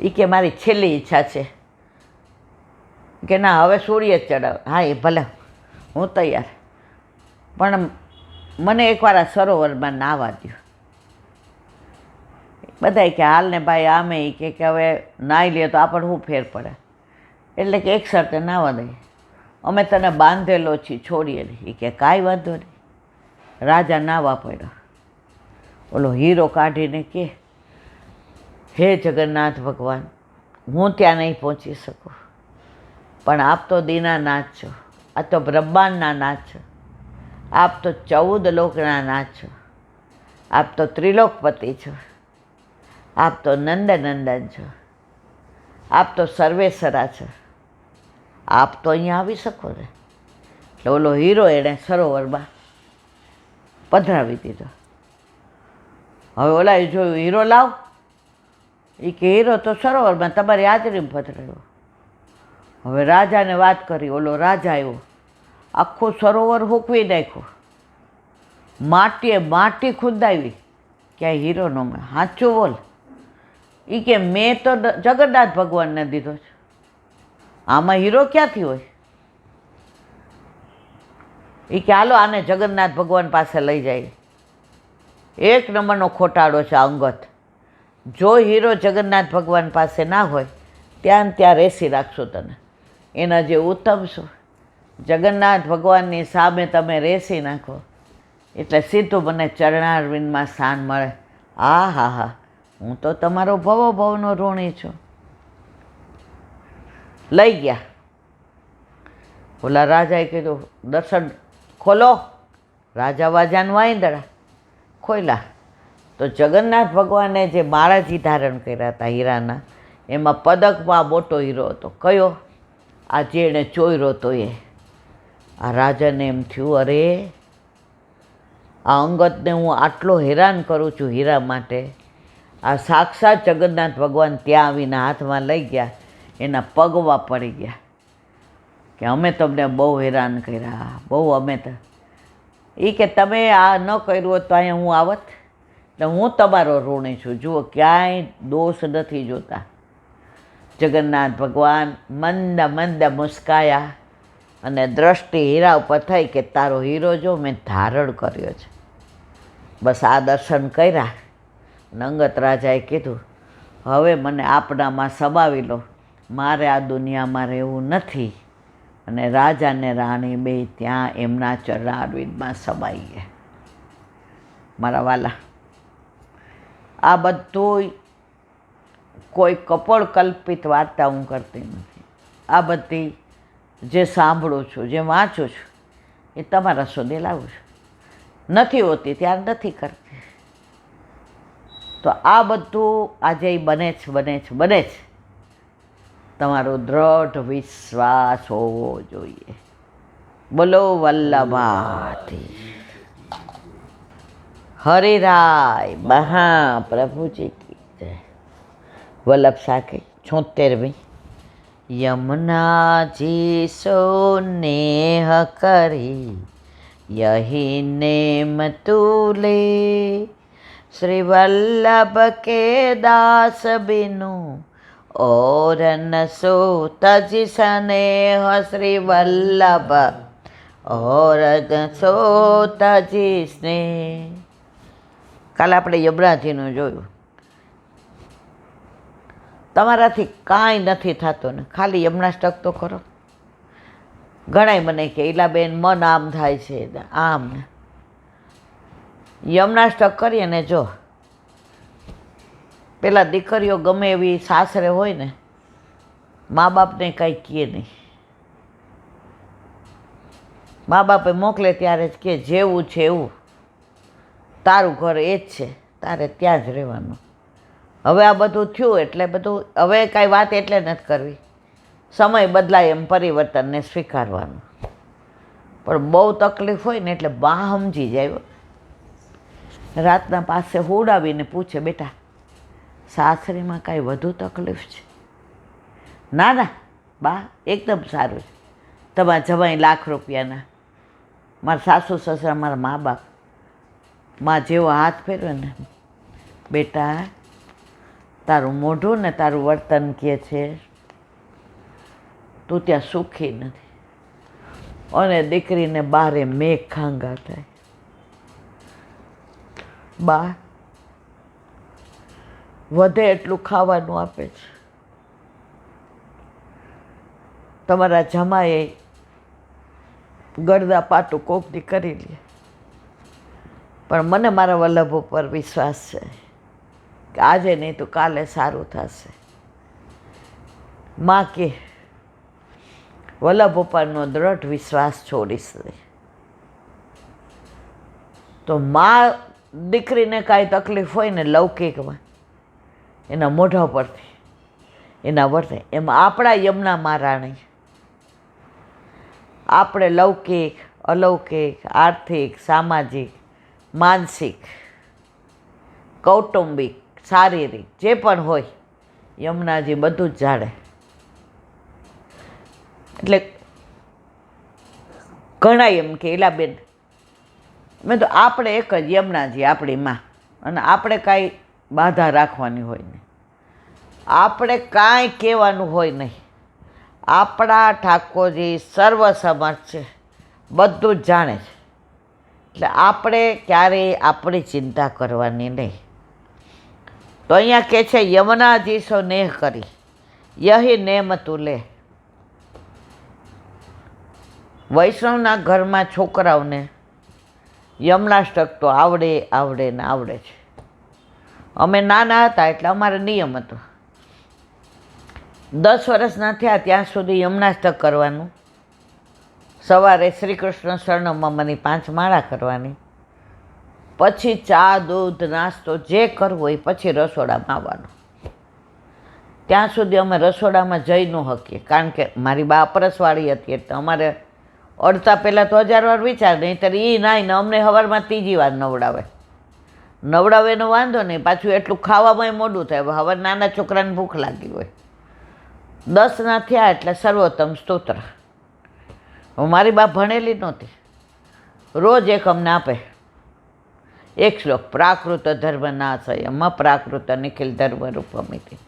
એ કે મારી છેલ્લી ઈચ્છા છે કે ના હવે સૂર્ય જ ચડાવે. હા એ ભલે, હું તૈયાર, પણ મને એકવાર આ સરોવરમાં નાહવા દો. બધા કે હાલ ને ભાઈ, આમે એ કે હવે નાહી લે તો આપણને શું ફેર પડે, એટલે કે એક શરતે નાહવા દઈએ, અમે તને બાંધેલો છીએ, છોડીએ નહીં. એ કે કાંઈ વાંધો નહીં. રાજા નાહવા પડ્યો. ઓલો હીરો કાઢીને કે હે જગન્નાથ ભગવાન, હું ત્યાં નહીં પહોંચી શકું, પણ આપ તો દીનાનાથ છો, આ તો બ્રહ્માંડના નાથ છો, આપ તો 14 લોકના નાથ છો, આપ તો ત્રિલોકપતિ છો, આપ તો નંદનંદન છો, આપ તો સર્વેશ્વરા છો, આપ તો અહીંયા આવી શકો ને. એટલે ઓલો હીરો એણે સરોવરમાં પધરાવી દીધો. હવે ઓલાએ જોયું, હીરો લાવ. એ કે હીરો તો સરોવરમાં તમારી હાજરીમાં પધરાવ્યો. હવે રાજાને વાત કરી. ઓલો રાજા આવ્યો, આખું સરોવર હૂકવી નાખ્યું, માટીએ માટી ખુદાવી. ક્યાંય હીરો ન મળે. સાચું બોલ. એ કે મેં તો જગન્નાથ ભગવાનને દીધો છે, આમાં હીરો ક્યાંથી હોય? એ કે હાલો આને જગન્નાથ ભગવાન પાસે લઈ જાય. એક નંબરનો ખોટાડો છે અંગત. જો હીરો જગન્નાથ ભગવાન પાસે ના હોય ત્યાં ત્યાં રેસી રાખશો તને. એના જે ઉત્તમ છો, જગન્નાથ ભગવાનની સામે તમે રેસી નાખો એટલે સીધું મને ચરણારવિંદમાં સ્થાન મળે. હા હા હા, હું તો તમારો ભવો ભવનો ઋણી છું. લઈ ગયા. ઓલા રાજાએ કીધું દર્શન ખોલો. રાજા વાજાનું વાંદરા ખોલ્યા તો જગન્નાથ ભગવાને જે માળાજી ધારણ કર્યા હતા હીરાના, એમાં પદકમાં મોટો હીરો હતો. કયો? આ જે એણે ચોર્યો હતો એ. આ રાજાને એમ થયું, અરે આ અંગતને હું આટલો હેરાન કરું છું હીરા માટે, આ સાક્ષાત જગન્નાથ ભગવાન ત્યાં આવીને હાથમાં લઈ ગયા, એના પગમાં પડી ગયા કે અમે તમને બહુ હેરાન કર્યા, બહુ. અમે તો એ કે તમે આ ન કર્યું હોત તો અહીંયા હું આવત, એટલે હું તમારો ઋણી છું. જુઓ, ક્યાંય દોષ નથી જોતા. જગન્નાથ ભગવાન મંદ મંદ મુસ્કાયા અને દ્રષ્ટિ હીરા ઉપર થઈ કે તારો હીરો જો મેં ધારણ કર્યો છે. બસ આ દર્શન કર્યા. અંગત રાજાએ કીધું, હવે મને આપનામાં સમાવી લો, મારે આ દુનિયામાં રહેવું નથી. અને રાજા ને રાણી બે ત્યાં એમના ચરણારવિંદમાં સમાઈ ગયા. મારા વાલા, આ બધું કોઈ કપોળ કલ્પિત વાર્તા હું કરતી નથી. આ બધી જે સાંભળું છું, જે વાંચું છું, એ તમારા સુધી લાવું છું. નથી હોતી ત્યારે નથી કરતી. તો આ બધું આજે બને છે, બને છે, બને છે. તમારો દ્રઢ વિશ્વાસ હોવો જોઈએ. બોલો વલ્લભાથી હરિરાય મહાપ્રભુજી કી જય. વલ્લભ સાખી 76મી. યમુનાજી સો નેહ કરી यही नेम तूले, श्री वल्लभ के दास बिनु और न सो तज स्नेह, श्री वल्लभ और न सो तज स्नेह. કાલે આપણે યમરાજીનું જોયું. તમારાથી કાંઈ નથી થતું ને, ખાલી યમનાષ્ટક તો કરો. ઘણાય મને કે ઈલાબેન મન આમ થાય છે, આમ. યમનાષ્ટક કરીએ ને, જો પેલા દીકરીઓ ગમે એવી સાસરે હોય ને, મા બાપને કંઈ કહે નહીં. મા બાપે મોકલે ત્યારે જ કે જેવું છે એવું, તારું ઘર એ જ છે, તારે ત્યાં જ રહેવાનું. હવે આ બધું થયું એટલે બધું, હવે કાંઈ વાત એટલે નથી કરવી. સમય બદલાય એમ પરિવર્તનને સ્વીકારવાનું. પણ બહુ તકલીફ હોય ને એટલે બા સમજી જાય. રાતના પાસે હોડાવીને પૂછે, બેટા સાસરીમાં કાંઈ વધુ તકલીફ છે? ના ના બા, એકદમ સારું છે. તમારા જમાઈ લાખ રૂપિયાના, મારા સાસુ સસરા, મારા મા બાપ, માં જેવો હાથ ફેરવે ને, બેટા તારું મોઢું ને તારું વર્તન કહે છે તું ત્યાં સુખી નથી. અને દીકરીને બારે મેઘ ખાંગા થાય. બા વધે એટલું ખાવાનું આપે છે. તમારા જમાએ ગળદા પાટું કોકની કરી લે, પણ મને મારા વલ્લભ ઉપર વિશ્વાસ છે કે આજે નહીં તો કાલે સારું થશે. માં કે વલ્લભ ઉપરનો દ્રઢ વિશ્વાસ છોડીશ નહીં. તો માં દીકરીને કાંઈ તકલીફ હોય ને લૌકિકમાં એના મોઢા પરથી એના વર્તે, એમાં આપણા યમુના મહારાણી આપણે લૌકિક અલૌકિક આર્થિક સામાજિક માનસિક કૌટુંબિક શારીરિક જે પણ હોય યમુનાજી બધું જ જાણે. એટલે ઘણા એમ કે એલા બેન મેં તો આપણે એક જ યમુનાજી આપણી માં, અને આપણે કાંઈ બાધા રાખવાની હોય નહીં, આપણે કાંઈ કહેવાનું હોય નહીં. આપણા ઠાકોરજી સર્વસમર્થ છે, બધું જ જાણે છે. એટલે આપણે ક્યારેય આપણી ચિંતા કરવાની નહીં. તો અહીંયા કહે છે યમુનાજી સો નેહ કરી યહી નેમ તું લે. વૈષ્ણવના ઘરમાં છોકરાઓને યમનાષ્ટક તો આવડે આવડે ને આવડે છે. અમે નાના હતા એટલે અમારે નિયમ હતો 10 વર્ષના થયા ત્યાં સુધી યમનાષ્ટક કરવાનું. સવારે શ્રી કૃષ્ણ શરણમાં મને 5 માળા કરવાની, પછી ચા દૂધ નાસ્તો જે કરવો હોય પછી રસોડામાં આવવાનું. ત્યાં સુધી અમે રસોડામાં જઈ ન શકીએ, કારણ કે મારી બા અપરસવાળી હતી એટલે અમારે અડતા પહેલાં તો 1000 વાર વિચાર નહીં, ત્યારે એ નાઈને અમને સવારમાં 3જી વાર નવડાવે એનો વાંધો નહીં, પાછું એટલું ખાવામાં મોડું થાય. હવે નાના છોકરાને ભૂખ લાગી હોય. 10ના થયા એટલે સર્વોત્તમ સ્તોત્ર. મારી બા ભણેલી નહોતી, રોજ એક અમને આપે એક શ્લોક. પ્રાકૃત ધર્મ નાશયમ પ્રાકૃત નિખિલ ધર્મ રૂપમિતિ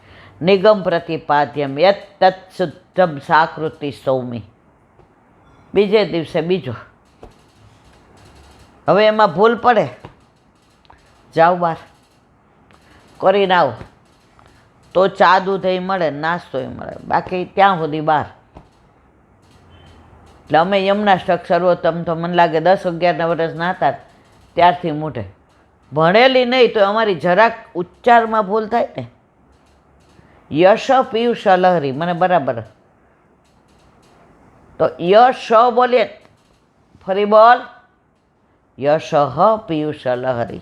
નિગમ પ્રતિપાદ્યમ યત તત્ શુદ્ધમ સાકૃતિ સૌમી. બીજે દિવસે બીજો. હવે એમાં ભૂલ પડે જાઓ બહાર કરીને આવો તો ચા દૂધ એ મળે નાસ્તો એ મળે, બાકી ત્યાં સુધી બહાર. એટલે અમે યમુનાષ્ટક સર્વોત્તમ તો મને લાગે 10-11 વર્ષના હતા ત્યારથી મોઢે. ભણેલી નહીં તો અમારી જરાક ઉચ્ચારમાં ભૂલ થાય ને. યશ પિયુષ લહરી મને બરાબર, તો યશ બોલીએ ફરી બોલ યશ પિયુષ લહરી.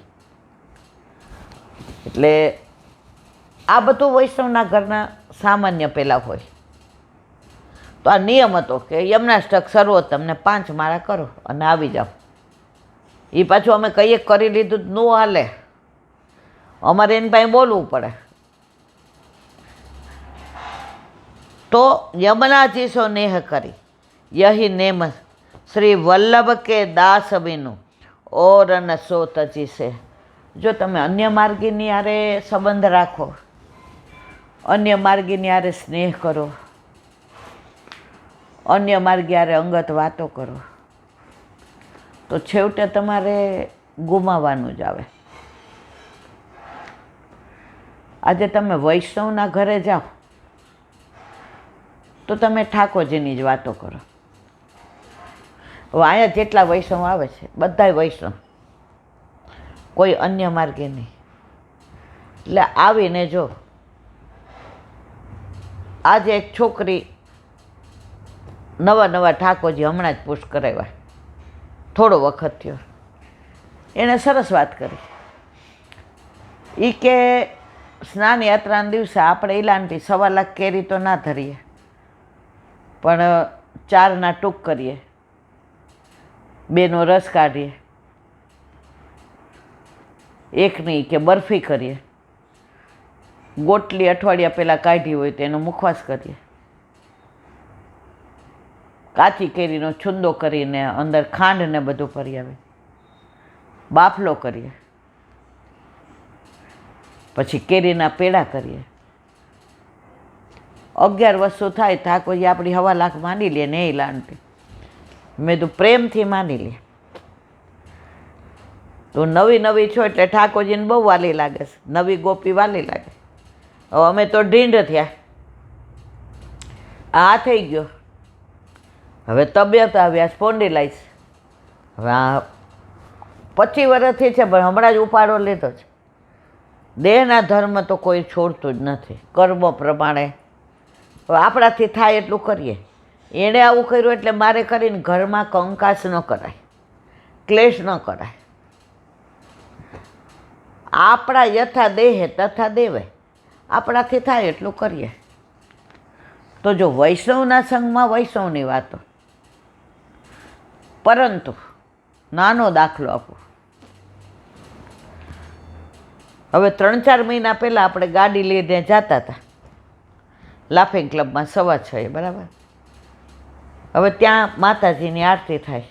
એટલે આ બધું વૈષ્ણવના ઘરના સામાન્ય પહેલાં હોય. તો આ નિયમ હતો કે યમુનાષ્ટક સર્વોત્તમ ને 5 માળા કરો અને આવી જાઓ. એ પાછું અમે કહીએ કરી લીધું ન હાલે, અમારે એની પાસે બોલવું પડે. તો યમુનાજી સો નેહ કરી યહી નેમ શ્રી વલ્લભ કે દાસ બિનું ઓર ન સો તજી છે. જો તમે અન્ય માર્ગીની હારે સંબંધ રાખો, અન્ય માર્ગીની હારે સ્નેહ કરો, અન્ય માર્ગી હારે અંગત વાતો કરો, તો છેવટે તમારે ગુમાવવાનું જ આવે. આજે તમે વૈષ્ણવના ઘરે જાઓ તો તમે ઠાકોરજીની જ વાતો કરો. હવે અહીંયા જેટલા વૈષ્ણવ આવે છે બધાય વૈષ્ણવ, કોઈ અન્ય માર્ગે નહીં. એટલે આવીને જો આજે એક છોકરી નવા ઠાકોરજી હમણાં જ પુષ્ટ કરાવ્યા, થોડો વખત થયો, એણે સરસ વાત કરી. એ કે સ્નાન યાત્રાના દિવસે આપણે ઈલાનથી 1.25 લાખ કેરી તો ના ધરીએ, પણ 4 ટૂંક કરીએ, 2નો રસ કાઢીએ, 1ની કે બરફી કરીએ, ગોટલી અઠવાડિયા પહેલાં કાઢી હોય તો એનો મુખવાસ કરીએ, કાચી કેરીનો છુંદો કરીને અંદર ખાંડ ને બધું ભરી આવે, બાફલો કરીએ, પછી કેરીના પેડા કરીએ, 11 વર્ષો થાય ઠાકોરજી આપણી 1.25 લાખ માની લે ને એ લાંટી. મેં તું પ્રેમથી માની લે. તો નવી નવી છો એટલે ઠાકોરજીને બહુ વાલી લાગે છે, નવી ગોપી વાલી લાગે. હવે અમે તો ઢીંઢ થયા, આ થઈ ગયો, હવે તબિયત આવ્યા સ્પોન્ડિલાઇઝ. હવે આ 25 વર્ષથી છે પણ હમણાં જ ઉપાડો લીધો છે. દેહના ધર્મ તો કોઈ છોડતું જ નથી, કર્મ પ્રમાણે. હવે આપણાથી થાય એટલું કરીએ. એણે આવું કર્યું એટલે મારે કરીને ઘરમાં કંકાસ ન કરાય, ક્લેશ ન કરાય. આપણા યથા દેહે તથા દેવે, આપણાથી થાય એટલું કરીએ. તો જો વૈષ્ણવના સંગમાં વૈષ્ણવની વાતો, પરંતુ નાનો દાખલો આપો. હવે 3-4 મહિના પહેલાં આપણે ગાડી લઈને જતા હતા લાફિંગ ક્લબમાં 6:15, બરાબર. હવે ત્યાં માતાજીની આરતી થાય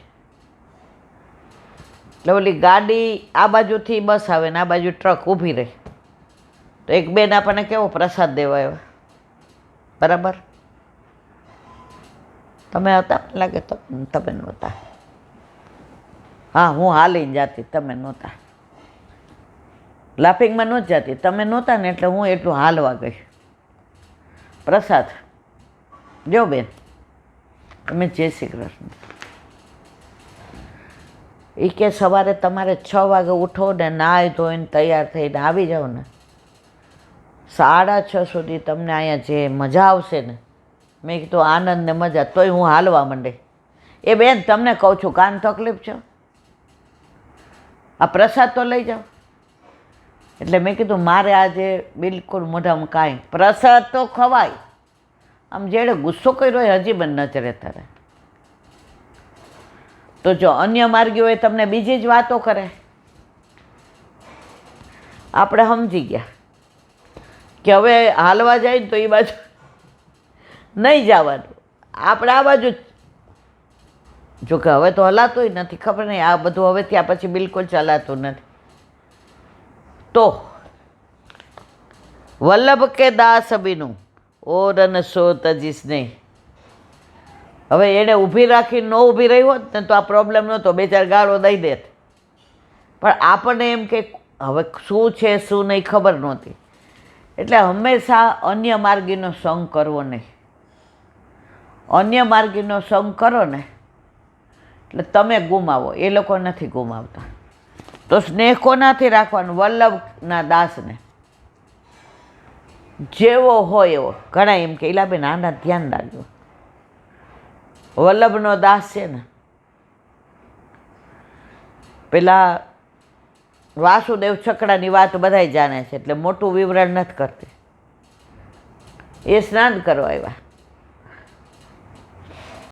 એટલે ઓલી ગાડી આ બાજુથી બસ આવે ને આ બાજુ ટ્રક ઊભી રહી. તો એક બેન આપણને કેવો પ્રસાદ દેવા આવ્યા, બરાબર. તમે હતા લાગે? તમે નહોતા. હા, હું હાલીને જાતી, તમે નહોતા. લાફિંગમાં નહોતી જતી, તમે નહોતા ને એટલે હું એટલું હાલવા ગઈ. પ્રસાદ જો બેન, તમે જય શ્રી કૃષ્ણ. એ કે સવારે તમારે 6 વાગે ઉઠો ને નાહી ધોઈને તૈયાર થઈને આવી જાઓ ને, 6:30 સુધી તમને અહીંયા જે મજા આવશે ને. મેં કીધું આનંદ ને મજા. તોય હું હાલવા માંડે. એ બેન તમને કહું છું, કાન તકલીફ છે, આ પ્રસાદ તો લઈ જાઓ. એટલે મેં કીધું મારે આજે બિલકુલ મોઢામાં કાંઈ, પ્રસાદ તો ખવાય. આમ જેણે ગુસ્સો કર્યો હોય હજી મને નજરે તરે. તો જો અન્ય માર્ગીઓ એ તમને બીજી જ વાતો કરે. આપણે સમજી ગયા કે હવે હાલવા જાય ને તો એ બાજુ નહીં જવાનું, આપણે આ બાજુ. જોકે હવે તો હલાતુંય નથી, ખબર નહીં આ બધું હવે ત્યાં પછી બિલકુલ ચલાતું નથી. તો વલ્લભ કે દાસ બીનું ઓરન સો તજીસ નહીં. હવે એણે ઊભી રાખીને ન ઊભી રહી હોત ને તો આ પ્રોબ્લેમ નહોતો, 2-4 ગાળો દઈ દેત. પણ આપણને એમ કે હવે શું છે શું નહીં ખબર નહોતી. એટલે હંમેશા અન્ય માર્ગીનો સંગ કરવો નહીં. અન્ય માર્ગીનો સંગ કરો ને એટલે તમે ગુમાવો, એ લોકો નથી ગુમાવતા. તો સ્નેહ કોનાથી રાખવાનું? વલ્લભના દાસને. જેવો હોય એવો. ઘણા એમ કે ઇલાબેન આના ધ્યાન રાખજો. વલ્લભનો દાસ છે ને, પેલા વાસુદેવ છકડાની વાત બધાય જાણે છે એટલે મોટું વિવરણ નથી કરતી. એ સ્નાન કરવા આવ્યા,